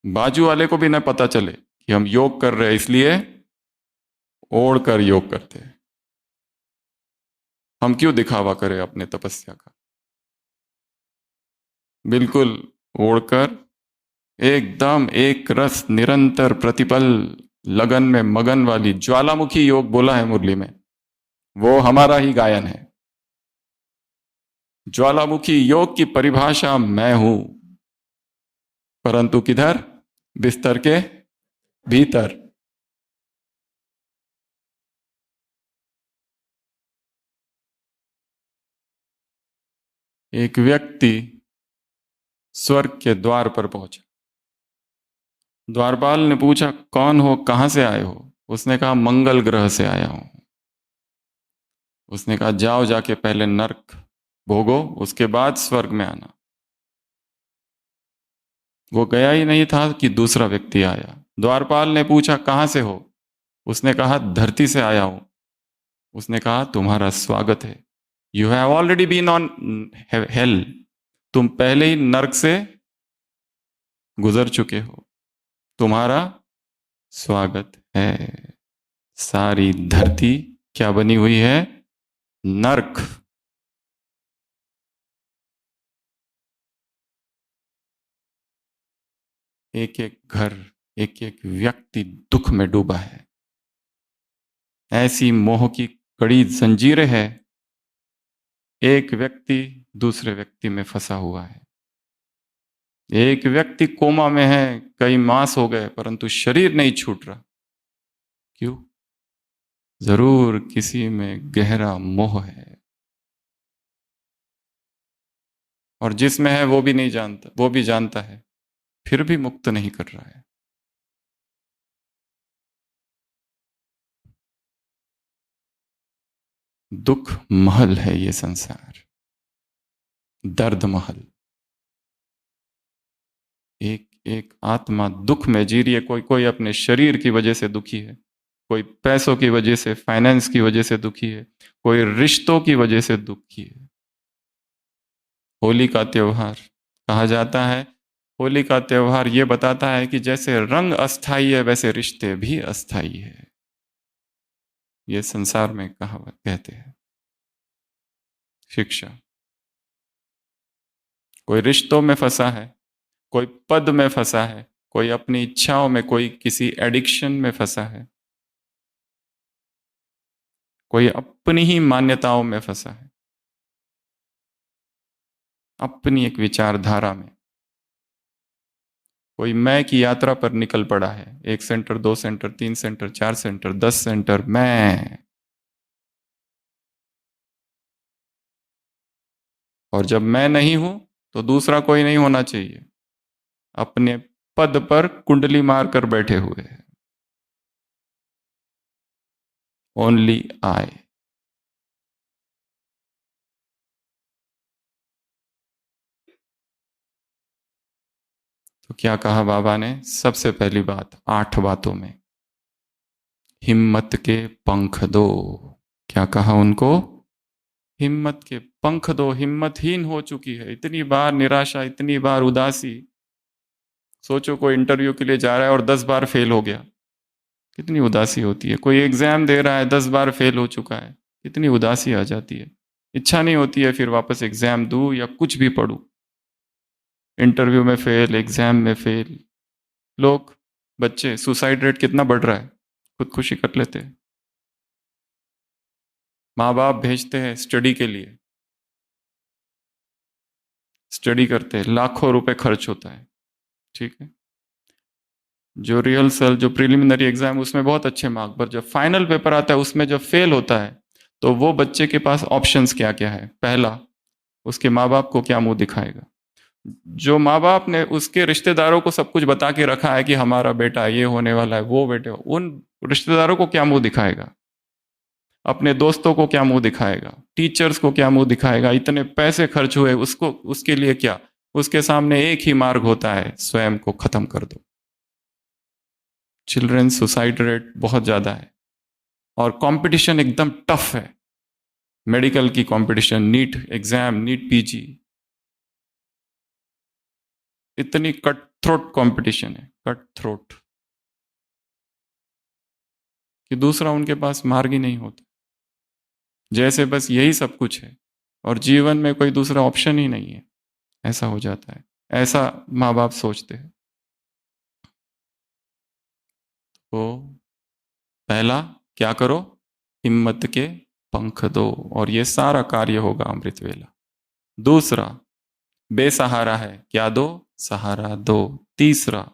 बाजू वाले को भी न पता चले कि हम योग कर रहे हैं, इसलिए ओढ़ कर योग करते हैं। हम क्यों दिखावा करें अपने तपस्या का। बिल्कुल ओढ़कर एकदम एक रस निरंतर प्रतिपल लगन में मगन वाली ज्वालामुखी योग बोला है मुरली में, वो हमारा ही गायन है। ज्वालामुखी योग की परिभाषा मैं हूं, परंतु किधर? बिस्तर के भीतर। एक व्यक्ति स्वर्ग के द्वार पर पहुंचा। द्वारपाल ने पूछा, कौन हो, कहां से आए हो? उसने कहा, मंगल ग्रह से आया हूं। उसने कहा, जाओ जाके पहले नर्क भोगो, उसके बाद स्वर्ग में आना। वो गया ही नहीं था कि दूसरा व्यक्ति आया। द्वारपाल ने पूछा, कहां से हो? उसने कहा, धरती से आया हूं। उसने कहा, तुम्हारा स्वागत है, you have already been on hell. तुम पहले ही नर्क से गुजर चुके हो, तुम्हारा स्वागत है। सारी धरती क्या बनी हुई है? नर्क। एक एक घर, एक एक व्यक्ति दुख में डूबा है। ऐसी मोह की कड़ी जंजीरें है, एक व्यक्ति दूसरे व्यक्ति में फंसा हुआ है। एक व्यक्ति कोमा में है, कई मास हो गए, परंतु शरीर नहीं छूट रहा। क्यों? जरूर किसी में गहरा मोह है, और जिसमें है वो भी नहीं जानता, वो भी जानता है, फिर भी मुक्त नहीं कर रहा है। दुख महल है ये संसार, दर्द महल। एक एक आत्मा दुख में जी रही है। कोई कोई अपने शरीर की वजह से दुखी है, कोई पैसों की वजह से, फाइनेंस की वजह से दुखी है, कोई रिश्तों की वजह से दुखी है। होली का त्योहार कहा जाता है, होली का त्योहार ये बताता है कि जैसे रंग अस्थाई है वैसे रिश्ते भी अस्थाई है। ये संसार में कहावत कहते हैं, शिक्षा। कोई रिश्तों में फंसा है, कोई पद में फंसा है, कोई अपनी इच्छाओं में, कोई किसी एडिक्शन में फंसा है, कोई अपनी ही मान्यताओं में फंसा है, अपनी एक विचारधारा में। कोई मैं की यात्रा पर निकल पड़ा है, 1 centre, 2 centre, 3 centre, 4 centre, 10 centre, मैं। और जब मैं नहीं हूं तो दूसरा कोई नहीं होना चाहिए। अपने पद पर कुंडली मारकर बैठे हुए हैं। Only I. तो क्या कहा बाबा ने? सबसे पहली बात 8 बातों में, हिम्मत के पंख दो। क्या कहा उनको? हिम्मत के पंख दो। हिम्मतहीन हो चुकी है, इतनी बार निराशा, इतनी बार उदासी। सोचो कोई इंटरव्यू के लिए जा रहा है और 10 बार फेल हो गया, कितनी उदासी होती है। कोई एग्जाम दे रहा है, 10 बार फेल हो चुका है, कितनी उदासी आ जाती है। इच्छा नहीं होती है फिर वापस एग्जाम दूं या कुछ भी पढूं। इंटरव्यू में फेल, एग्जाम में फेल। लोग, बच्चे, सुसाइड रेट कितना बढ़ रहा है, खुदकुशी कर लेते हैं। माँ बाप भेजते हैं स्टडी के लिए, स्टडी करते हैं, लाखों रुपए खर्च होता है, ठीक है। जो रिहर्सल, जो प्रिलिमिनरी एग्जाम, उसमें बहुत अच्छे मार्क, पर जब फाइनल पेपर आता है उसमें जब फेल होता है, तो वो बच्चे के पास ऑप्शंस क्या क्या है। पहला, उसके माँ बाप को क्या मुंह दिखाएगा। जो माँ बाप ने उसके रिश्तेदारों को सब कुछ बता के रखा है कि हमारा बेटा ये होने वाला है, वो बेटे, उन रिश्तेदारों को क्या मुंह दिखाएगा। अपने दोस्तों को क्या मुंह दिखाएगा, टीचर्स को क्या मुंह दिखाएगा। इतने पैसे खर्च हुए उसको, उसके लिए क्या। उसके सामने एक ही मार्ग होता है, स्वयं को खत्म कर दो। चिल्ड्रन सुसाइड रेट बहुत ज्यादा है, और कंपटीशन एकदम टफ है। मेडिकल की competition, NEET exam, NEET PG, इतनी कट थ्रोट कंपटीशन है, कट थ्रोट, कि दूसरा उनके पास मार्ग ही नहीं होता। जैसे बस यही सब कुछ है और जीवन में कोई दूसरा ऑप्शन ही नहीं है, ऐसा हो जाता है। ऐसा माँ बाप सोचते हैं। तो पहला, क्या करो, हिम्मत के पंख दो, और ये सारा कार्य होगा अमृत वेला। दूसरा, बेसहारा है, क्या दो, सहारा दो। तीसरा,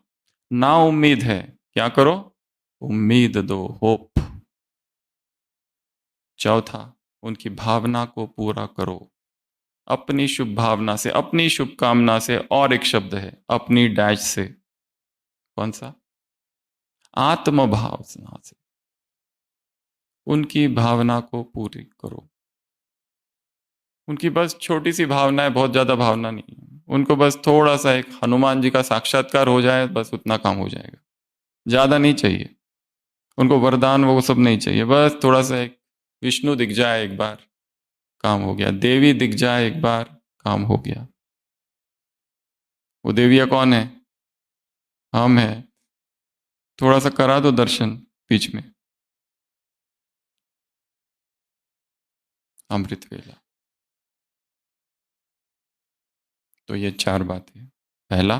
ना उम्मीद है, क्या करो, उम्मीद दो, होप। चौथा, उनकी भावना को पूरा करो, अपनी शुभ भावना से, अपनी शुभकामना से। और एक शब्द है, अपनी डैश से। कौन सा, आत्म भावना से। उनकी भावना को पूरी करो। उनकी बस छोटी सी भावना है, बहुत ज्यादा भावना नहीं है। उनको बस थोड़ा सा एक हनुमान जी का साक्षात्कार हो जाए, बस उतना काम हो जाएगा, ज्यादा नहीं चाहिए उनको। वरदान वो सब नहीं चाहिए, बस थोड़ा सा एक विष्णु दिख जाए एक बार, काम हो गया। देवी दिख जाए एक बार, काम हो गया। वो देविया कौन है, हम है। थोड़ा सा करा दो दर्शन बीच में, अमृत वेला। तो ये 4 बातें। पहला,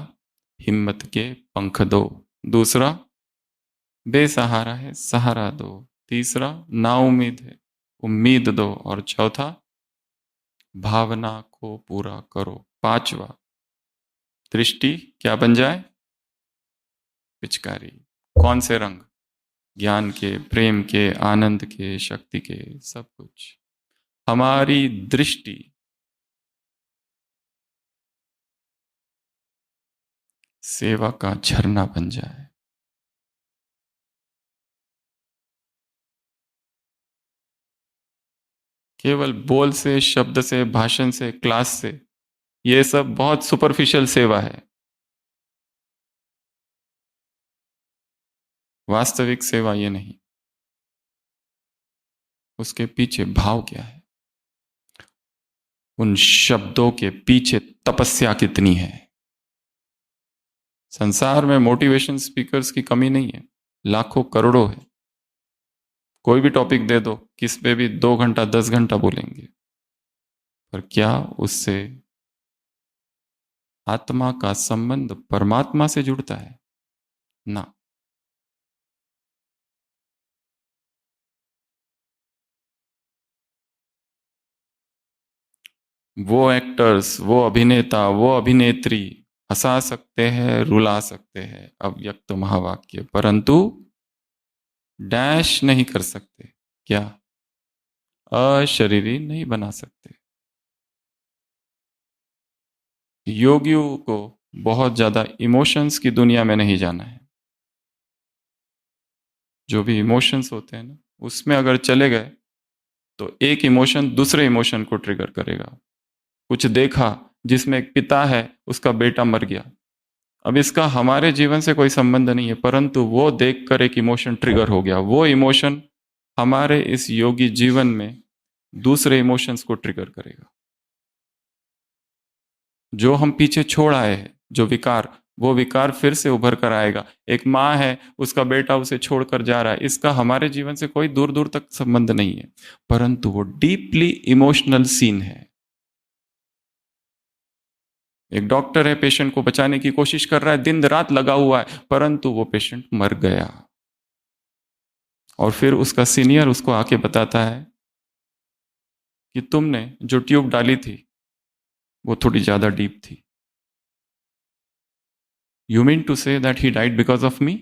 हिम्मत के पंख दो। दूसरा, बेसहारा है, सहारा दो। तीसरा, नाउम्मीद है, उम्मीद दो। और चौथा, भावना को पूरा करो। पांचवा, दृष्टि क्या बन जाए, पिचकारी। कौन से रंग, ज्ञान के, प्रेम के, आनंद के, शक्ति के, सब कुछ। हमारी दृष्टि सेवा का झरना बन जाए। केवल बोल से, शब्द से, भाषण से, क्लास से, ये सब बहुत सुपरफिशियल सेवा है। वास्तविक सेवा ये नहीं। उसके पीछे भाव क्या है, उन शब्दों के पीछे तपस्या कितनी है। संसार में मोटिवेशन स्पीकर्स की कमी नहीं है, लाखों करोड़ों है। कोई भी टॉपिक दे दो, किस पे भी 2 घंटा 10 घंटा बोलेंगे, पर क्या उससे आत्मा का संबंध परमात्मा से जुड़ता है ना। वो एक्टर्स, वो अभिनेता, वो अभिनेत्री हंसा सकते हैं, रुला सकते हैं, अव्यक्त महावाक्य, परंतु डैश नहीं कर सकते, क्या, अशरीरी नहीं बना सकते। योगियों को बहुत ज्यादा इमोशंस की दुनिया में नहीं जाना है। जो भी इमोशंस होते हैं ना, उसमें अगर चले गए तो एक इमोशन दूसरे इमोशन को ट्रिगर करेगा। कुछ देखा जिसमें एक पिता है, उसका बेटा मर गया। अब इसका हमारे जीवन से कोई संबंध नहीं है, परंतु वो देखकर एक इमोशन ट्रिगर हो गया। वो इमोशन हमारे इस योगी जीवन में दूसरे इमोशंस को ट्रिगर करेगा। जो हम पीछे छोड़ आए हैं, जो विकार, वो विकार फिर से उभर कर आएगा। एक माँ है, उसका बेटा उसे छोड़कर जा रहा है, इसका हमारे जीवन से कोई दूर दूर तक संबंध नहीं है, परंतु वो डीपली इमोशनल सीन है। एक डॉक्टर है, पेशेंट को बचाने की कोशिश कर रहा है, दिन रात लगा हुआ है, परंतु वो पेशेंट मर गया। और फिर उसका सीनियर उसको आके बताता है कि तुमने जो ट्यूब डाली थी वो थोड़ी ज्यादा डीप थी। You mean to say that he died because of me?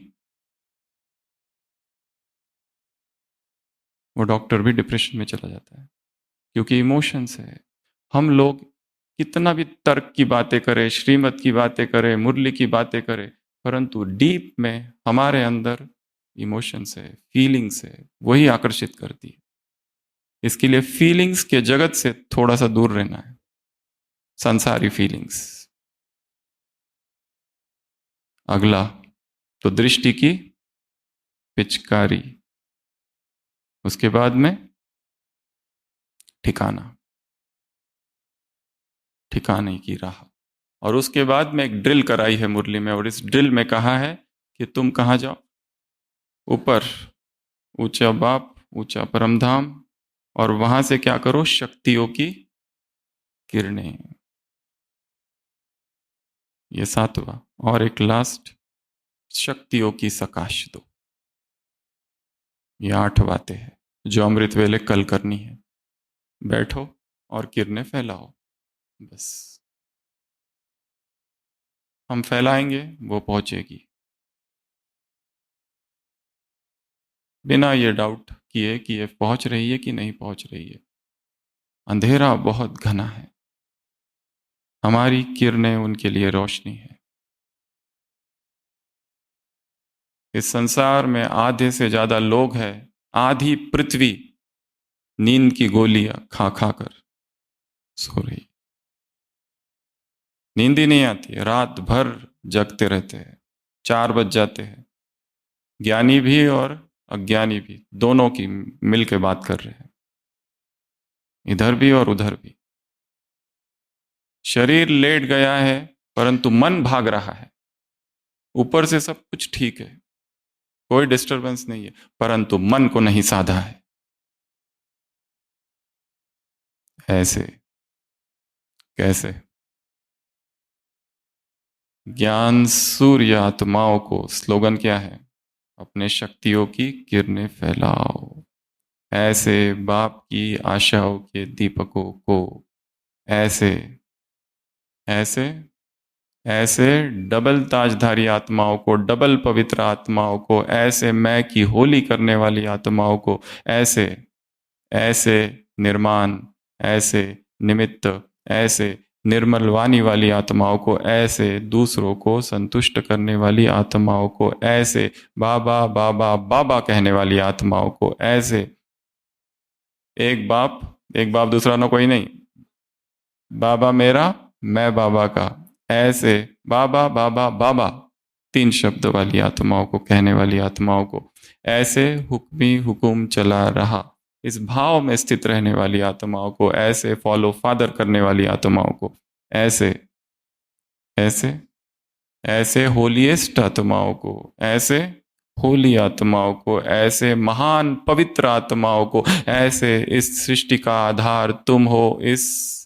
वो डॉक्टर भी डिप्रेशन में चला जाता है, क्योंकि इमोशंस है। हम लोग कितना भी तर्क की बातें करें, श्रीमत की बातें करें, मुरली की बातें करें, परंतु डीप में हमारे अंदर इमोशंस है, फीलिंग्स है, वही आकर्षित करती है। इसके लिए फीलिंग्स के जगत से थोड़ा सा दूर रहना है, संसारी फीलिंग्स। अगला तो दृष्टि की पिचकारी, उसके बाद में ठिकाना, ठिकाने की राह, और उसके बाद में एक ड्रिल कराई है मुरली में, और इस ड्रिल में कहा है कि तुम कहाँ जाओ? ऊपर, ऊंचा बाप, ऊंचा परमधाम, और वहां से क्या करो? शक्तियों की किरणें। ये सातवां, और एक लास्ट, शक्तियों की सकाश दो। ये 8 बातें हैं जो अमृत वेले कल करनी है। बैठो और किरणें फैलाओ, बस। हम फैलाएंगे, वो पहुंचेगी, बिना ये डाउट किए कि ये पहुंच रही है कि नहीं पहुंच रही है। अंधेरा बहुत घना है, हमारी किरणें उनके लिए रोशनी है। इस संसार में आधे से ज्यादा लोग हैं, आधी पृथ्वी नींद की गोलियां खा खा कर सो रही, नींद ही नहीं आती है, रात भर जगते रहते हैं, 4 बज जाते हैं। ज्ञानी भी और अज्ञानी भी, दोनों की मिल के बात कर रहे हैं, इधर भी और उधर भी। शरीर लेट गया है, परंतु मन भाग रहा है। ऊपर से सब कुछ ठीक है, कोई डिस्टरबेंस नहीं है, परंतु मन को नहीं साधा है। ऐसे कैसे? ज्ञान सूर्य आत्माओं को, स्लोगन क्या है? अपने शक्तियों की किरणें फैलाओ। ऐसे बाप की आशाओं के दीपकों को, ऐसे ऐसे ऐसे डबल ताजधारी आत्माओं को, डबल पवित्र आत्माओं को, ऐसे मैं की होली करने वाली आत्माओं को, ऐसे ऐसे निर्माण, ऐसे निमित्त, ऐसे निर्मल वाणी वाली आत्माओं को, ऐसे दूसरों को संतुष्ट करने वाली आत्माओं को, ऐसे बाबा बाबा बाबा कहने वाली आत्माओं को, ऐसे एक बाप दूसरा ना कोई नहीं, बाबा मेरा, मैं बाबा का, ऐसे बाबा बाबा बाबा 3 शब्द वाली आत्माओं को, कहने वाली आत्माओं को, ऐसे हुक्मी हुकुम चला रहा, इस भाव में स्थित रहने वाली आत्माओं को, ऐसे फॉलो फादर करने वाली आत्माओं को, ऐसे ऐसे ऐसे होलीएस्ट आत्माओं को, ऐसे होली आत्माओं को, ऐसे महान पवित्र आत्माओं को, ऐसे इस सृष्टि का आधार तुम हो, इस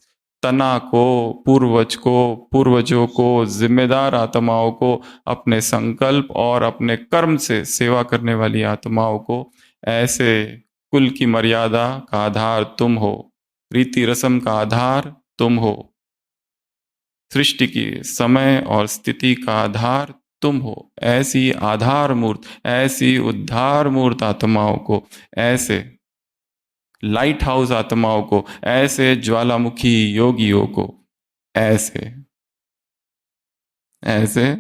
तना को, पूर्वज को, पूर्वजों को, जिम्मेदार आत्माओं को, अपने संकल्प और अपने कर्म से सेवा करने वाली आत्माओं को, ऐसे कुल की मर्यादा का आधार तुम हो, रीति रस्म का आधार तुम हो, सृष्टि की समय और स्थिति का आधार तुम हो, ऐसी आधार मूर्त, ऐसी उद्धार मूर्त आत्माओं को, ऐसे लाइट हाउस आत्माओं को, ऐसे ज्वालामुखी योगियों को, ऐसे ऐसे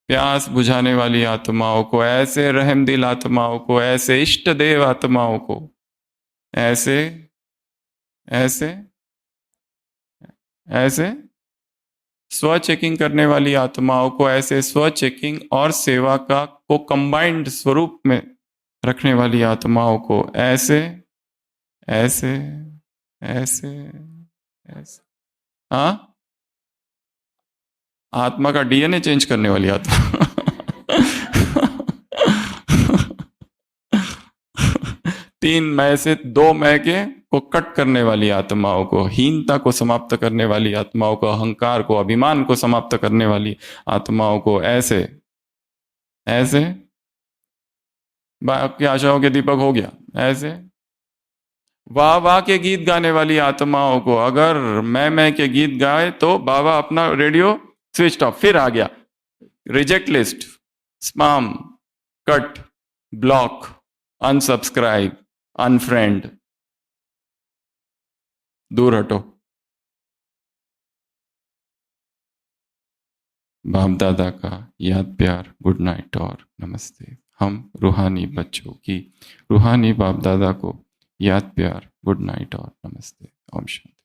प्यास बुझाने वाली आत्माओं को, ऐसे रहमदिल आत्माओं को, ऐसे इष्ट देव आत्माओं को, ऐसे ऐसे ऐसे स्व चेकिंग करने वाली आत्माओं को, ऐसे स्व चेकिंग और सेवा का को कंबाइंड स्वरूप में रखने वाली आत्माओं को, ऐसे ऐसे ऐसे ऐसे, हाँ, आत्मा का डीएनए चेंज करने वाली आत्मा। तीन मैं से दो मैं के को कट करने वाली आत्माओं को, हीनता को समाप्त करने वाली आत्माओं को, अहंकार को, अभिमान को समाप्त करने वाली आत्माओं को, ऐसे ऐसे आपकी आशाओं के दीपक हो गया। ऐसे वाह वाह के गीत गाने वाली आत्माओं को, अगर मैं के गीत गाए तो बाबा अपना रेडियो स्विच ऑफ, फिर आ गया reject list, spam, cut, block, unsubscribe, unfriend, दूर हटो। बाप दादा का याद प्यार, गुड नाइट और नमस्ते। हम रूहानी बच्चों की रूहानी बाप दादा को याद प्यार, गुड नाइट और नमस्ते। ओम शांति।